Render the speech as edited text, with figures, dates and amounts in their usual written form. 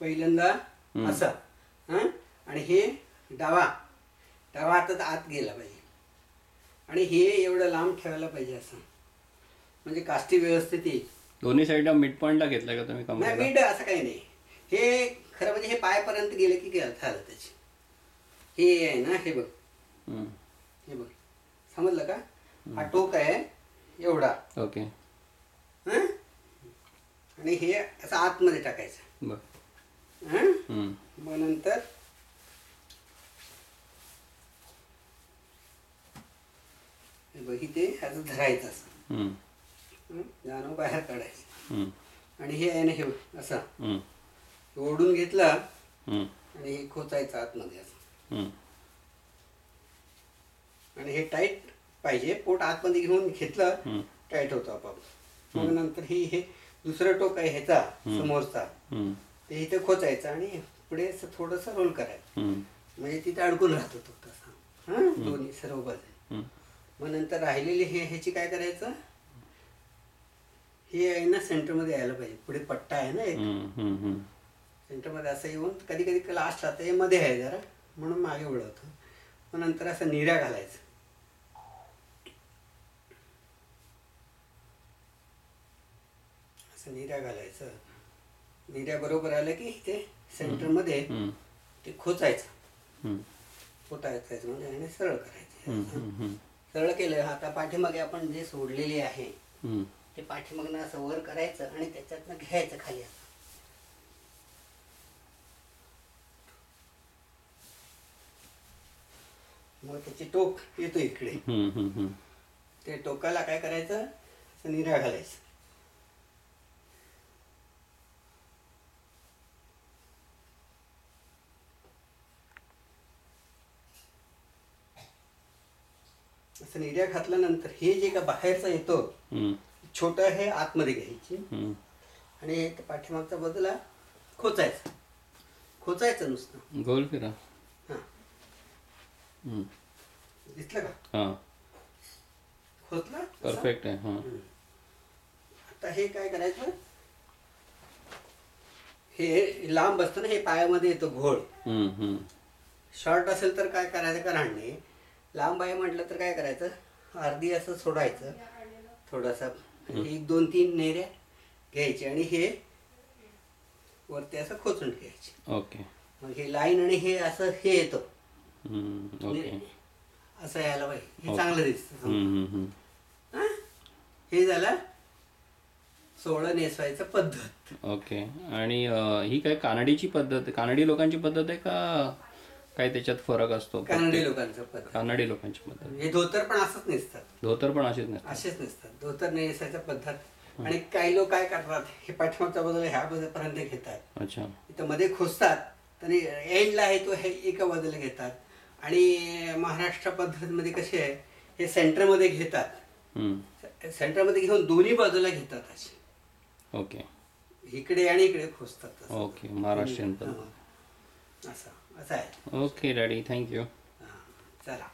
पहिल्यांदा असं हां, आणि हे डावा हातात आत गेला पाहिजे आणि हे एवढं लांब ठेवायला पाहिजे असं, म्हणजे काष्टी व्यवस्थित येईल. दोन्ही साईडला मिड पॉइंटला घेतलाय का तुम्ही नाही कमरेला? मीठ असं काही नाही. हे खरं म्हणजे हे पायापर्यंत गेलं की झालं त्याची. हे आहे ना, हे बघ, हम्म. हे बघ, समजलं का? हा टोक आहे एवढा, ओके. हं? आणि हे असं आतमध्ये टाकायचं. बर. हं? हम्म. मग नंतर हे बघ, इथे असं धरायचं असं, हम्म. जाणं बाहेर काढायचं. हम्म. आणि हे आहे ना, हे बघ, असं हम्म. ओढून घेतला हम्म. आणि हे खोचायचं आतमध्ये असं. हम्म. आणि हे टाईट पाहिजे, पोट आतमध्ये घेऊन घेतलं हम्म. टाईट होतं आपोआप. मग नंतर हे दुसरं टोक आहे ह्याचा समोरचा, हम्म. ते इथे खोचायचं आणि पुढे असं थोडंसं रोल करायचं, हम्म. म्हणजे तिथे अडकून राहतो तो तसा. हां, दोन्ही सर्व बाजू. हम्म. मग नंतर राहिलेली ह्याची काय करायचं, हे आहे ना सेंटरमध्ये यायला पाहिजे. पुढे पट्टा आहे ना एक, हम्म. हम्म. सेंटरमध्ये असं येऊन कधी कधी लास्ट राहतं, हे मध्ये आहे जरा म्हणून मागे उडवतो. मग नंतर असं निर्या घालायचं. असं निर्या घालायचं. निर्या बरोबर आलं की ते सेंटरमध्ये हम्म. ते खोचायचं. हम्म. खोटायचं म्हणजे आणि सरळ करायचं. हम्म. हम्म. सरळ केलं. आता पाठीमागे आपण जे सोडलेली आहे हम्म. ते पाठीमागनं असं वर करायचं आणि त्याच्यातनं घ्यायचं खाली असं. मग त्याची टोक येतो इकडे. हम्म. हम्म. ते टोकाला काय करायचं, असं निर्या घालायचं. असं निर्या घातल्यानंतर हे जे का बाहेरचं येतो हम्म. छोटं, हे आतमध्ये घ्यायची हम्म. आणि ते पाठीमागच्या बाजूला खोचायचं. खोचायचं नुसतं. गोल फिरा. हां, हम्म. दिसलं का? हां. खोचलं तसं? परफेक्ट आहे. हां. आता हे काय करायचं, हे लांब असतं ना, हे पायामध्ये येतो घोळ. हम्म. हम्म. शॉर्ट असेल तर काय करायचं का राहणे, लांब आहे म्हटलं तर काय करायचं, अर्धी असं सोडायचं थोडासा, 1-2-3 नेऱ्या घ्यायची आणि हे वरती असं खोचून घ्यायचे. ओके. मग हे लाईन आणि हे असं हे येतं. हम्म. ओके. असं यायला पाहिजे, हे ओके. चांगलं दिसतं. हम्म. हम्म. हां, हे झालं सोहळं नेसवायचं पद्धत. ओके. आणि ही काय कानडीची पद्धत, कानडी लोकांची पद्धत आहे का काय त्याच्यात फरक असतो? कानडी लोकांचं पद्धत. कानडी लोकांची पद्धत. हे धोतर पण असंच नेसतात. धोतर पण असेच नाही? असेच नसतात, धोतर नेसायचं पद्धत. आणि काही लोक काय करतात, हे पाठीमागच्या बाजूला ह्या बाजूपर्यंत घेतात, अच्छा. इथं मध्ये खोचतात, तरी एंडला आहे तो हे एका बाजूला घेतात. आणि महाराष्ट्र पद्धतीमध्ये कसे आहे, हे सेंटरमध्ये घेतात. हम्म. सेंटरमध्ये घेऊन दोन्ही बाजूला घेतात असे, ओके. इकडे आणि इकडे खोचतात तसं. ओके. महाराष्ट्रीयन पद्धत. हां, असं असं आहे. Okay daddy, thank you. हां, चला.